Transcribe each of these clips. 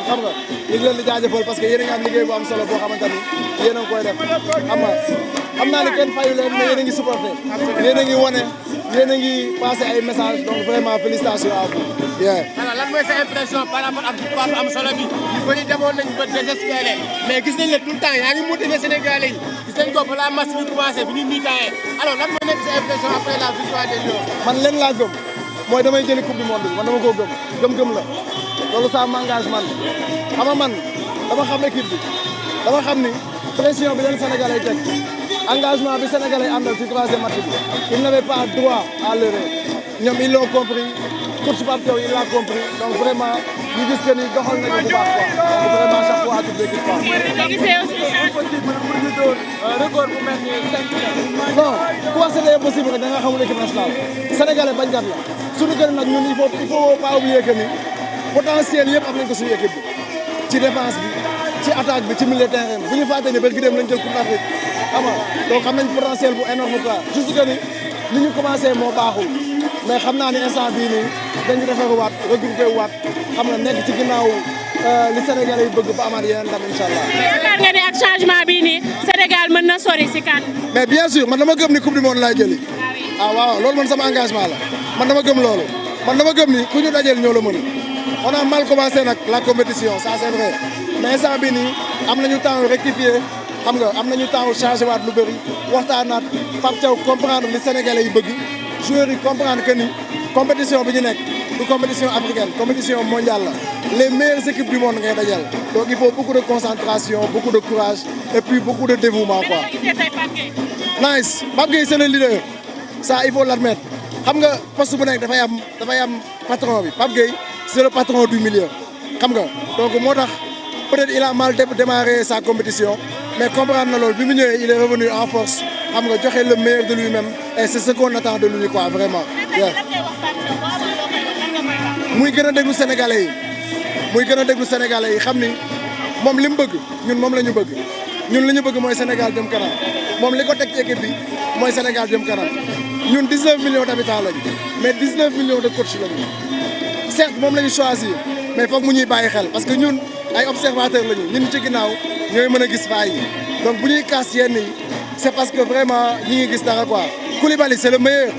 xam nga ñu ngi leen di jaajëfal parce que yéen a ngi am liggéey bu am solo boo xamante ni yéen a ngi koy def xam nga xam naa ne kenn fayu leen mais yéen a ngi supporté yéen a ngi wane yéen a ngi passé ay messages donc vraiment félicitations à vous. alors lan mooy sa impression par rapport ak victoire bu am solo bi ñu bëri demoon nañ ba désespéré mais gis nañ la tout le temps yaa ngi motivé Sénégalais yi gis nañ ko balaa match bi commencé bi ñu mi-temps alors lan moo nekk sa impression après la victoire des Lions. man leen laa gëm mooy damay jëli coupe du monde bi man dama koo gëm la loolu ça m'engage man xam nga man dama xam équipe bi dama xam ni pression bi leen Sénégalais teg engagement bi Sénégalais àndal ci troisième match bi il n'avait pas droit à l'erreur ñoom ils l'ont compris coach Pape Thiaw il l'a compris donc vraiment ñu gis que ni doxal nañu bu baax quoi donc vraiment chaque fois à toute l'équipe quoi. impossible pour ñu doon record bu mel ni 5 non quoi c'était impossible rek da nga xamul équipe nationale Sénégalais bañkat la suñu gën nag ñun il faut pas oublier que ni potentiel yëpp am nañ ko suñu équipe bi ci défense bi ci attaque bi ci milieu terrain bi bu ñu fàtte ni barki dem lañ jël coupe d'Afrique xam nga donc xam nañ potentiel bu énorme quoi juste que ni li ñu commencé moo baaxul mais xam naa ni instant bii nii dañu defaruwaat regroupé waat xam nga nekk ci ginnaaw li Sénégalais yi bëgg ba amaat yeneen ndam incha allah. yaakaar nga ne ak changement bii nii Sénégal mën na sori si kan. mais bien sûr man dama gëm ni coupe du monde laay jëli. ah waaw loolu man sama engagement la man dama gëm loolu man dama gëm ni ku ñu dajeel ñoo la mën on a mal commencé nag la compétition ça c'est vrai mais instant bii nii am nañu temps rectifier xam nga am nañu temps changé waat lu bëri waxtaanaat Pape Thiaw comprendre li Sénégalais yi bëgg joueurs yi comprendre que ni compétition bi ñu nekk du compétition africaine compétition mondiale la les meilleures équipes du monde ngay dajal donc il faut beaucoup de concentration beaucoup de courage et puis beaucoup de dévouement quoi. nice Pape Gueye c'est le leader ça il faut l'admettre xam nga poste bu nekk dafay am patron bi Pape Gueye c'est le patron du milieu xam nga donc moo tax peut-être il a mal démarré sa compétition mais comprendre na loolu bi mu ñëwee il est revenu en force xam nga joxe le meilleur de lui-même et c'est ce qu'on attend de lui quoi vraiment. muy gën a déglu Sénégalais yi xam ni moom li mu bëgg ñun moom la ñu bëgg ñun li ñu bëgg mooy Sénégal jëm kanam moom li ko teg ci équipe bi mooy Sénégal jëm kanam ñun 19 millions d'habitants lañu mais 19 millions de coach lañu certes moom la ñu choisir mais foog mu ñuy bàyyi xel parce que ñun ay observateurs lañu ñun ci ginnaaw ñooy mën a gis faay yi donc bu ñuy casse yenn yi c'est parce que vraiment ñi ngi gis dara quoi Koulibaly c'est le meilleur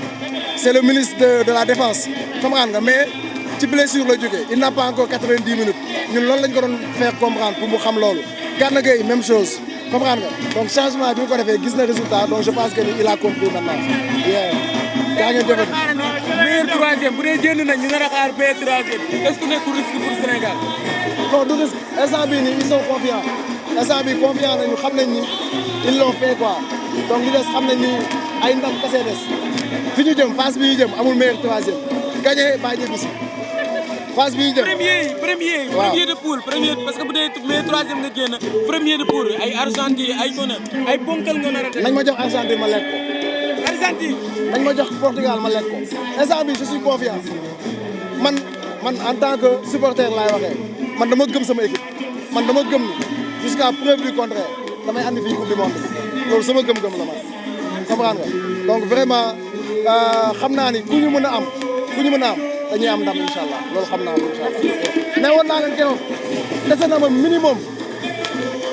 c'est le ministre de la défense comprendre nga mais ci blessure la jógee il n'a pas encore 90 minutes ñun loolu lañ ko doon faire comprendre pour mu xam loolu Gana Gueye même chose comprendre nga donc changement bi mu ko defee gis na résultat donc je pense que il a compris maintenant yaa ngeen jëfati meilleur troisième bu dee génn nañ ñu nar a xaar meilleur troisième est-ce que nekkul risque pour Sénégal. non du risque instant bii nii ils sont confiants instant bii confiant nañu xam nañ ni ils l'ont fait quoi donc li des xam nañ ni ay ndam kese des fi ñu jëm phase bi ñu jëm amul meilleur troisième gagné baa ñibbi si phase bi ñu jëm. premier de poule premier parce que bu dee meilleur troisième nga génn premier de poule ay Argentine ay Ghana ay ponkal nga nar a def. nañ ma jox Argentine ma lekk ko. Argentine. nañ ma jox Portugal ma lekk ko instant bi je suis confiant man en tant que supporter laay waxee man dama gëm sama équipe man dama gëm ni jusqu'à preuve du contraire damay andi fii coupe du monde loolu sama gëm-gëm la man comprendre nga donc vraiment xam naa ni ku ñu mën a am dañuy am ndam incha allah loolu xam naa ko incha allah mais woon naa leen keroog dese na ma minimum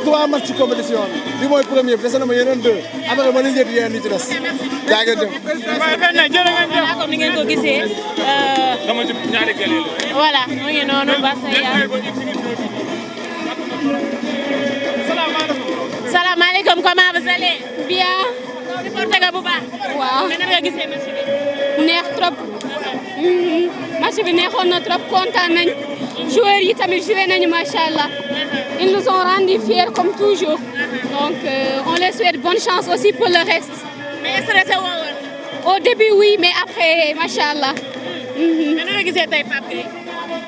3 matchs ci compétition bi mooy premier bi dese na ma yeneen 2 après ma lijjanti yeneen yi ci des. jaa ngeen jëf. voilà comme ni ngeen ko gisee. dama ci ñaari gel yi la. voilà mu ngi noonu Barça yaa. salaamaaleykum comment vous allez. bien. supporté nga bu baax. waaw mais nan nga gisee match bi. neex trop. match bi neexoon na trop kontaan nañ. joueurs yi tamit joué nañu macha allah. ils nous ont rendu fiers comme toujours. donc on les souhaite bonne chance aussi pour le reste. mais stressé woo woon. au début oui mais après macha allah. mais nan nga gisee tey Pape Gueye.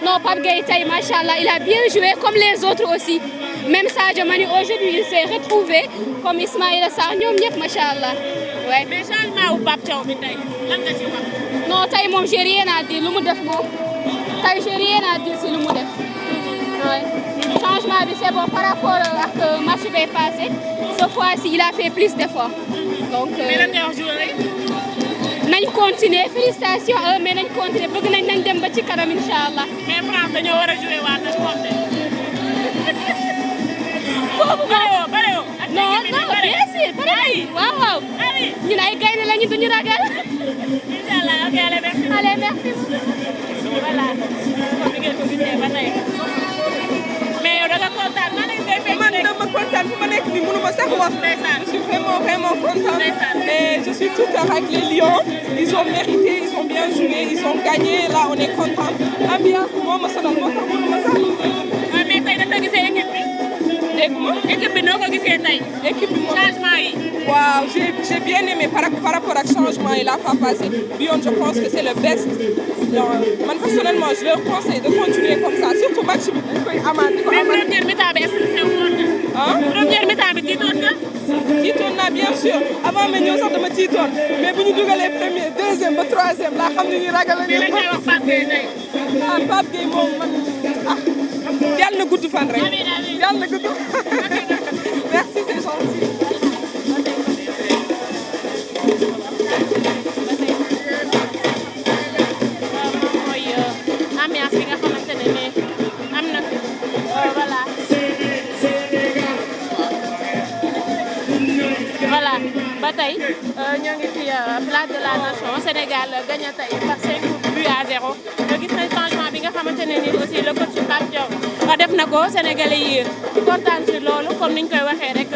non Pape Gueye tey macha allah il a bien joué comme les autres aussi. même Sadio Mané aujourd'hui il s'est retrouvé comme Ismaïla Sarr ñoom ñëpp macha allah. ouais mais changement wu Pape Thiaw bi tey lan nga ci wax. non tey moom j'ai rien à dire lu mu def moom tey j'ai rien à dire si lu mu def. ouais changement bi c'est bon par rapport ak match bi passé cette fois-ci il a fait plus d'efforts. donc mais lan nga wax joueurs yi. nañ continuer félicitations à eux mais nañ continuer bëgg nañ dem ba ci kanam incha allah. mais France dañoo war a jouer waat na ci wax de. toog. ah oui ñun ay gaynde lañu duñu ragal. Inch'Allah ok allez merci. Allez merci. voilà comme ni ngeen ko gisee ba tey mais yow da nga kontaan nan ngay fekk. man dama kontaan fu ma nekk nii mënu ma sax wax. ndeysaan. Je suis vraiment contente. Ndeysaan. Et je suis tout cœur avec les Lions. Ils ont mérité, ils ont bien joué, ils ont gagné. Là, on est content. Ambiance moo ma sonal moo tax mënu ma sax. waaw mais tey da nga gisee équipe bi. dégg nga équipe bi noo ko gisee tey. équipe bi moom changement yi. waaw j'ai bien aimé par rapport ak changement yi la fois passée bi yoon je pense que c'est le best. donc man personnellement je leur conseille de continuer comme ça surtout match bi dañ koy amaat di ko mais amaat. première mi-temps bi est-ce que c'est woon na. ah première mi-temps bi tiitoon nga. tiitoon naa bien sûr avant ma ñëw sax dama tiitoon mais bu ñu dugalee premier deuxième ba troisième laa xam ne ñu ragal la lii la ñuy wax Pape Gueye tey. ah Pape Gueye moom man ah yàlla na gudd fan rek. Amiin, amiin. yàlla na gudd. merci c'est gentil. mooy ambiance bi nga xamante ne am na voilà. voilà ba tey ñoo ngi fi place de la nation Sénégal gagné tey par 5 buts à 0 gis nañ changement bi nga xamante ne nii aussi le coach Pape Diaw def na ko Sénégalais yi kontaan ci loolu comme niñ koy waxee rek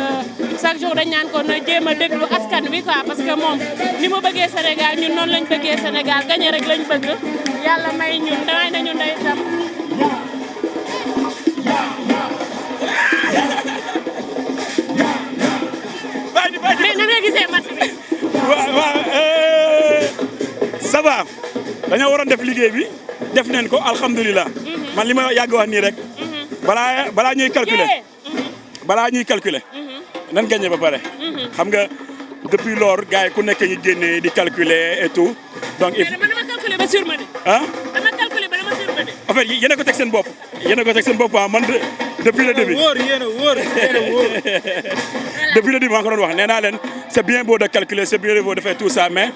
chaque jour dañ naan ko na jéem a déglu askan wi quoi parce que moom ni mu bëggee Sénégal ñun noonu lañ bëggee Sénégal gagné rek lañ bëgg yàlla may ñun damay nañu ndey tam. mais nan nga gisee match bi. waaw ça va dañoo waroon def liggéey bi def neen ko alhamdulilah. man li ma yàgg wax nii rek. balaa ñuy calculer. nan gagné ba pare. xam nga depuis lors gars yi ku nekk ñu génnee di calculer et tout. donc il faut mais dama calculer ba sur ma de. ah. dama calculer ba dama sur ma de. en fait yéen a ko teg seen bopp. yéen a ko teg seen bopp ah man depuis le début. Depuis le début maa ngi ko doon wax nee naa leen c'est bien beau de calculer c'est bien beau de faire tout ça mais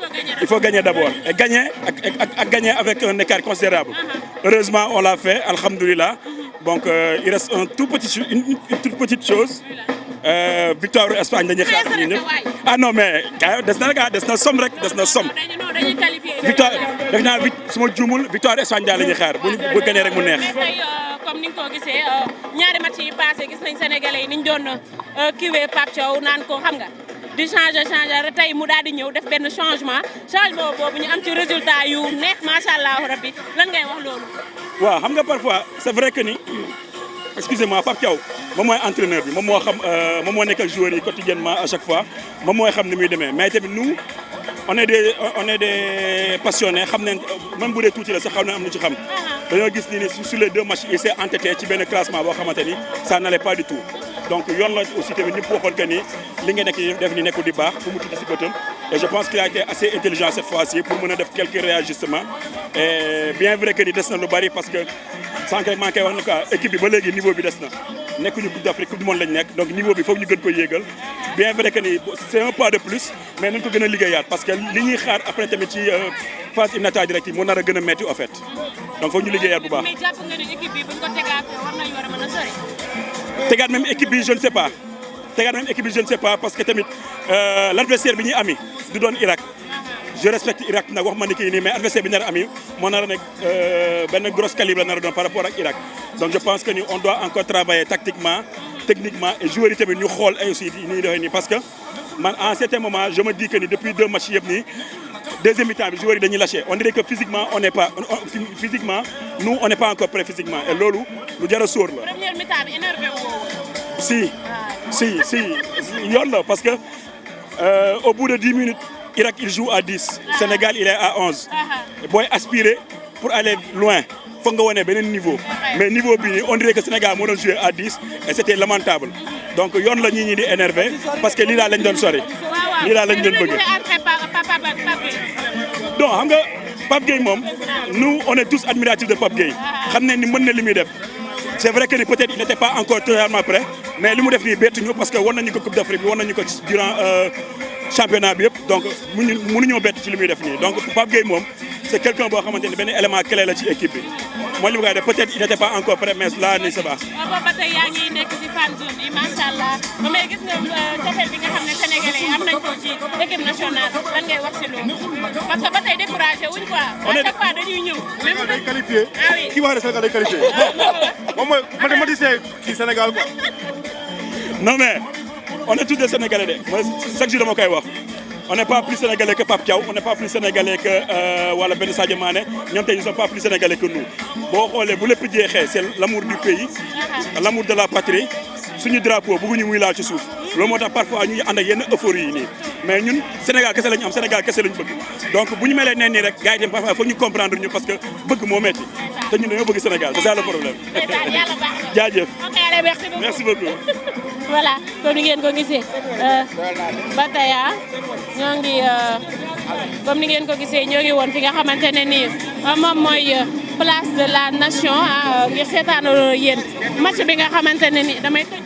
il faut gagner d'abord et gagner ak gagner avec un écart considérable. Heureusement on l'a fait alhamdoulilah donc il reste une toute petite chose. Victoire Espagne dañuy xaar ñun ñëpp ah non mais des na somme rek des na somme. dañuy qualifié. victoire def naa su ma juumul victoire Espagne daal la ñuy xaar bu gagné rek mu neex. mais tey comme ni nga ko gisee ñaari match yi passé gis nañ Sénégalais yi ni ñu doon kiiwee Pape Thiaw naan ko xam nga di changer tey mu daal di ñëw def benn changement boobu ñu am ci résultat yu neex macha allah rabbi lan ngay wax loolu. waaw xam nga parfois c'est vrai que ni excusez-moi Pape Thiaw moom mooy entraîneur bi moom moo xam moom moo nekk ak joueurs yi quotidiennement à chaque fois moom mooy xam ni muy demee mais tamit nous on est des passionnés xam nañ même bu dee tuuti la sax xam nañ am na ci xam. dañoo gis ni sur les deux matchs il s'est entêté ci benn classement boo xamante ni ça n'allait pas du tout donc yoon la aussi tamit ñëpp waxoon que ni li nga nekk def ni nekkul di baax fu mu tudd si bëtam et je pense qu'il a été assez intelligent cette fois-ci pour mën a def quelques réajustements et bien vrai que ni des na lu bari parce que sànq rek maa ngi koy wax ne quoi équipe bi ba léegi niveau bi des na nekkuñu Coupe d'Afrique Coupe du monde lañ nekk donc niveau bi foog ñu gën ko yéegal bien vrai que ni c'est un pas de plus mais nañ ko gën a liggéeyaat parce que li ñuy xaar après tamit ci phase éliminatoire directe yi moo nar a gën a metti en fait donc foog ñu liggéeyaat bu baax. mais jàpp nga ne équipe bi buñ ko tegaat war nañu war a mën a sori. tegaat même équipe bi je ne sais pas tegaat même équipe bi je ne sais pas parce que tamit l'adversaire bi ñuy ami du doon Irak. je respecte Irak nag wax ma ni kii nii mais adversaire bi nar a am yi moo nar a nekk benn grosse calibre la nar a doon par rapport ak Irak donc je pense que ni on doit encore travailler tactiquement techniquement et joueurs yi tamit ñu xool ay aussi ni doxee nii parce que man en certain moment je me dis que ni depuis 2 matchs yëpp nii deuxième mi-temps bi joueurs yi dañuy lâché on dirait que physiquement on n'est pas physiquement nous on n'est pas encore prêt physiquement et loolu lu jar a sóor la. première mi-temps bi énervé woo. si yoon la parce que au bout de 10 minutes. Irak il joue à 10 Sénégal il est à 11 booy aspirer pour aller loin foog nga wane beneen niveau mais niveau bi nii on dirait que Sénégal moo doon jouer à 10 et c'était lamentable donc yoon la ñi di énervé parce que lii daal lañ doon sori lii daal lañ doon bëgg donc xam nga Pape Gueye moom nous on est tous admiratifs de Pape Gueye xam ne ni mën na li muy def c'est vrai que ni peut-être il n'était pas encore totalement prêt mais li mu def nii bettuñu parce que war nañu ko Coupe d'Afrique bi war nañu ko durant championnat bi yëpp donc mënuñoo bett ci li muy def nii donc Pape Gueye moom c'est quelqu'un boo xamante ni benn élément clé la ci équipe bi mooy li ma koy def peut-être il n'était pas encore prêt mais là nii c'est baax. boobu ba tey yaa ngi nekk ci fan zone yi macha allah mais gis nga cofeel bi nga xam ne sénégalais yi am nañ ko ci équipe nationale lan ngay wax si loolu parce que ba tey découragé wuñ quoi. à chaque fois dañuy ñëw. même day qualifié. ah oui kii wax ne Sénégal day qualifié. moom mooy mathématicien ci Sénégal quoi. non mais on est tous des Sénégalais de mooy chaque jour dama koy wax. On n'est pas plus sénégalais que Pape Thiaw, on n'est pas plus sénégalais que wala Ben Sadio Mané. Ñoom tey ils ne sont pas plus sénégalais que nous. boo xoolee bu lépp jeexee c'est l'amour du pays, l'amour de la patrie. suñu drapeau bëgguñu muy laal ci suuf loolu moo tax parfois ñuy ànd ak yenn euphorie yi nii mais ñun Sénégal kese lañu am Sénégal kese lañu bëgg donc bu ñu melee neen nii rek gars yi tam parfois foog ñu comprendre ñu parce que bëgg moo metti te ñun dañoo bëgg Sénégal c'est ça le problème. jaajëf. ok allez merci beaucoup. merci beaucoup. voilà kon ni ngeen ko gisee ba tey ñoo ngi comme ni ngeen ko gisee ñoo ngi woon fi nga xamante ne nii moom mooy place de la nation ngir seetaanoo yéen match bi nga xamante ne nii damay tëj